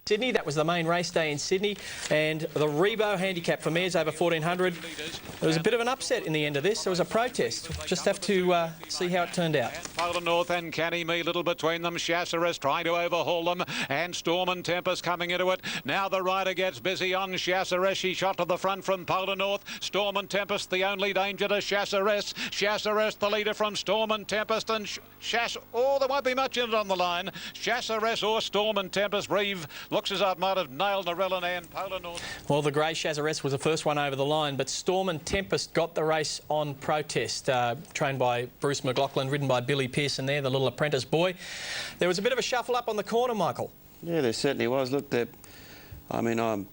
Sydney. That was the main race day in Sydney, and the Rebo handicap for mares over 1400. There was a bit of an upset in the end of this. There was a protest. Just have to see how it turned out. Polar North and Canny Me, little between them. Chasseris trying to overhaul them, and Storm and Tempest coming into it. Now the rider gets busy on Chasseris. She shot to the front from Polar North. Storm and Tempest the only danger to Chasseris. Chasseris the leader from Storm and Tempest, and oh, there won't be much in it on the line. Chasseris or Storm and Tempest. Reeve looks as though it might have nailed Narellan and Polar North. Well, the grey Chasseris was the first one over the line, but Storm and Tempest got the race on protest. Trained by Bruce McLaughlin, ridden by Billy Pearson there, the little apprentice boy. There was a bit of a shuffle up on the corner, Michael. Yeah, there certainly was. Look, I mean, I'm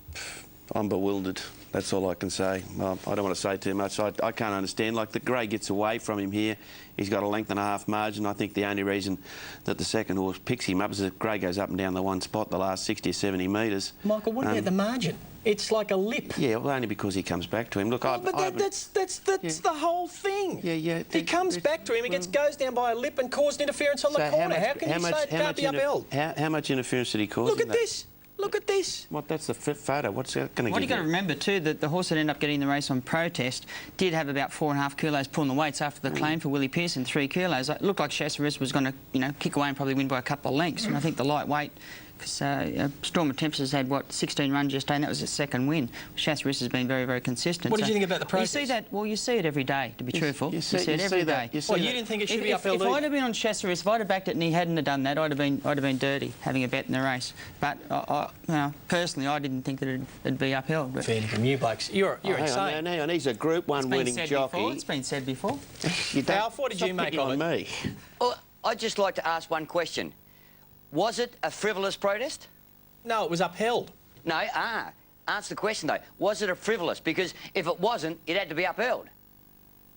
bewildered. That's all I can say. I don't want to say too much. I can't understand. Like, the grey gets away from him here. He's got a length and a half margin. I think the only reason that the second horse picks him up is that grey goes up and down the one spot the last 60 or 70 metres. Michael, what about the margin? It's like a lip. Yeah, well, only because he comes back to him. Look, but that's the whole thing. Yeah. He comes back to him, he goes down by a lip and caused interference on the corner. How can you say it can't be upheld? How much interference did he cause? Look at this. Look at this. What? That's the fifth photo. What's that going to give? What you got to remember too, that the horse that ended up getting the race on protest did have about 4.5 kilos pulling the weights after the claim for Willie Pearson, 3 kilos. It looked like Chasseris was going to, kick away and probably win by a couple of lengths. And I think the lightweight, because Storm and Tempest has had, 16 runs yesterday, and that was his second win. Chasseris has been very, very consistent. What did you think about the protest? You see that? Well, you see it every day, to be truthful. You see it every day. Well, you didn't think it should be upheld? If I'd have been on Chasseris, if I'd have backed it and he hadn't have done that, I'd have been dirty having a bet in the race. But personally, I didn't think that it'd be upheld. But fair dinkum, you blokes, you're insane. Hang on, he's a Group 1 winning jockey. It's been said before. Alf, what did you make of it? Well, I'd just like to ask one question. Was it a frivolous protest? No, it was upheld. No, answer the question, though. Was it a frivolous? Because if it wasn't, it had to be upheld.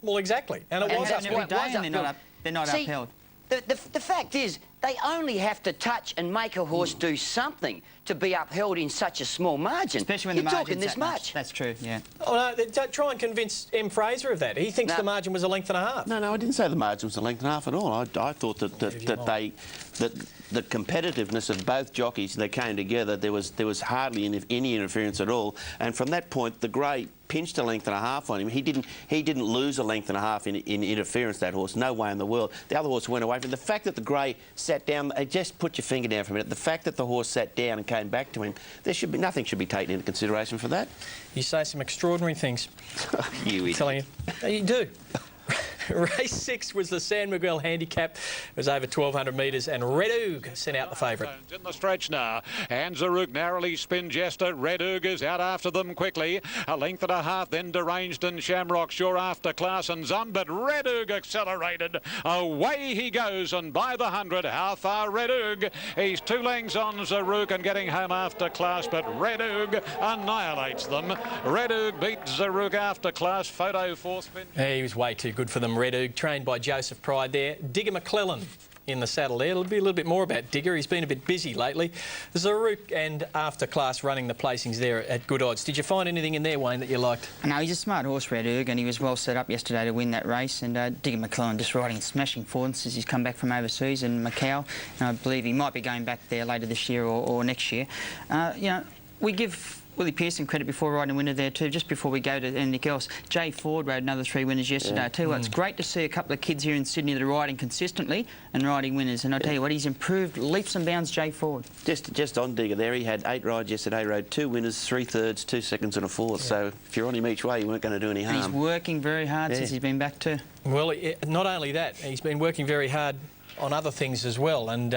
Well, exactly. And it was upheld. They're not upheld. The fact is, they only have to touch and make a horse do something to be upheld in such a small margin. Especially when the margin's talking this much. That's true, yeah. Oh, no, don't try and convince M. Fraser of that. He thinks the margin was a length and a half. No, I didn't say the margin was a length and a half at all. I thought that the competitiveness of both jockeys, they came together, there was hardly any interference at all. And from that point, the grey pinched a length and a half on him. He didn't lose a length and a half in interference, that horse. No way in the world. The other horse went away from him. The fact that the grey sat down, just put your finger down for a minute. The fact that the horse sat down and came back to him, nothing should be taken into consideration for that. You say some extraordinary things. You idiot. Telling you. You do. Race 6 was the San Miguel handicap. It was over 1,200 metres, and Red Oog sent out the favourite. In the stretch now, and Zaruk narrowly spin Jester. Red Oog is out after them quickly. A length and a half, then Deranged and Shamrock sure after Class and Zum, but Red Oog accelerated. Away he goes, and by the 100, how far Red Oog? He's 2 lengths on Zaruk and getting home after Class, but Red Oog annihilates them. Red Oog beats Zaruk after Class. Photo 4 spin. He was way too good for them. Red Oog, trained by Joseph Pride there. Digger McClellan in the saddle there. It'll be a little bit more about Digger. He's been a bit busy lately. Zaruk and After Class running the placings there at good odds. Did you find anything in there, Wayne, that you liked? No, he's a smart horse, Red Oog, and he was well set up yesterday to win that race. And Digger McClellan just riding and smashing forward since he's come back from overseas in Macau. And I believe he might be going back there later this year or next year. We give Willie Pearson credit before riding a winner there too, just before we go to anything else. Jay Ford rode another 3 winners yesterday too. Well, it's great to see a couple of kids here in Sydney that are riding consistently and riding winners. And I tell you what, he's improved leaps and bounds, Jay Ford. Just on Digger there, he had 8 rides yesterday, rode 2 winners, 3 thirds, 2 seconds and a fourth. So if you're on him each way, you weren't going to do any harm. And he's working very hard since he's been back too. Well, not only that, he's been working very hard on other things as well. And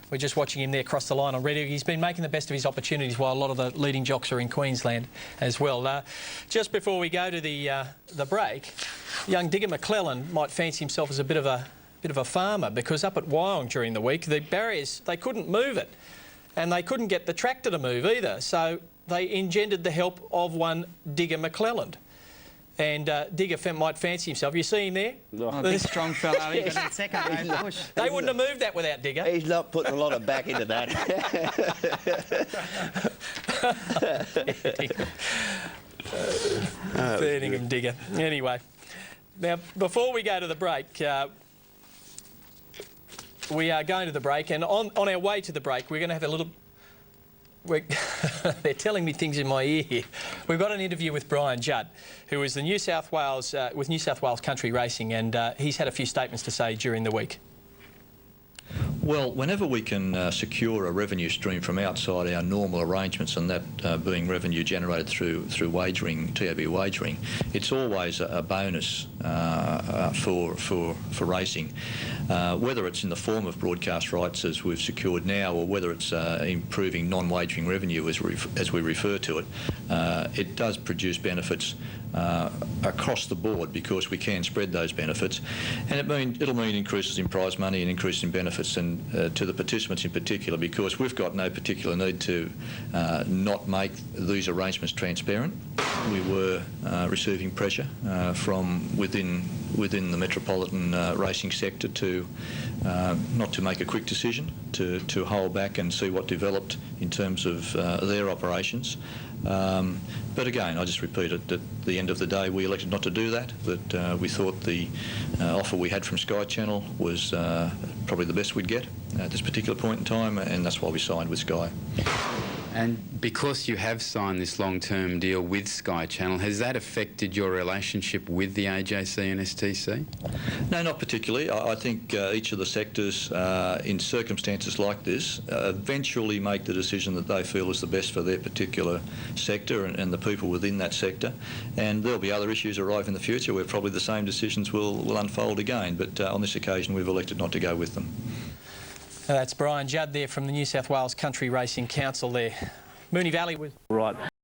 we're just watching him there cross the line on Red Oog. He's been making the best of his opportunities while a lot of the leading jocks are in Queensland as well. Just before we go to the break, young Digger McClellan might fancy himself as a bit of a farmer, because up at Wyong during the week, the barriers, they couldn't move it, and they couldn't get the tractor to move either. So they engendered the help of one Digger McClellan. And Digger might fancy himself. You see him there? Oh, big strong fellow. He got in second row push. They wouldn't have moved that without Digger. He's not putting a lot of back into that. Fair dinkum, Digger. Anyway, now before we go to the break, we are going to the break, and on our way to the break, we're going to have a little They're telling me things in my ear here. We've got an interview with Brian Judd, who is the New South Wales with New South Wales Country Racing, and he's had a few statements to say during the week. Well, whenever we can secure a revenue stream from outside our normal arrangements, and that being revenue generated through wagering, TAB wagering, it's always a bonus for racing. Whether it's in the form of broadcast rights as we've secured now, or whether it's improving non-wagering revenue as we refer to it, it does produce benefits across the board, because we can spread those benefits, and it'll mean increases in prize money and increases in benefits, and to the participants in particular, because we've got no particular need to not make these arrangements transparent. We were receiving pressure from within the metropolitan racing sector to not to make a quick decision, to hold back and see what developed in terms of their operations. But again, I just repeat it, at the end of the day we elected not to do that, that we thought the offer we had from Sky Channel was probably the best we'd get at this particular point in time, and that's why we signed with Sky. And because you have signed this long-term deal with Sky Channel, has that affected your relationship with the AJC and STC? No, not particularly. I think each of the sectors, in circumstances like this, eventually make the decision that they feel is the best for their particular sector and the people within that sector. And there'll be other issues arrive in the future where probably the same decisions will unfold again. But on this occasion, we've elected not to go with them. That's Brian Judd there from the New South Wales Country Racing Council there. Moonee Valley was... Right.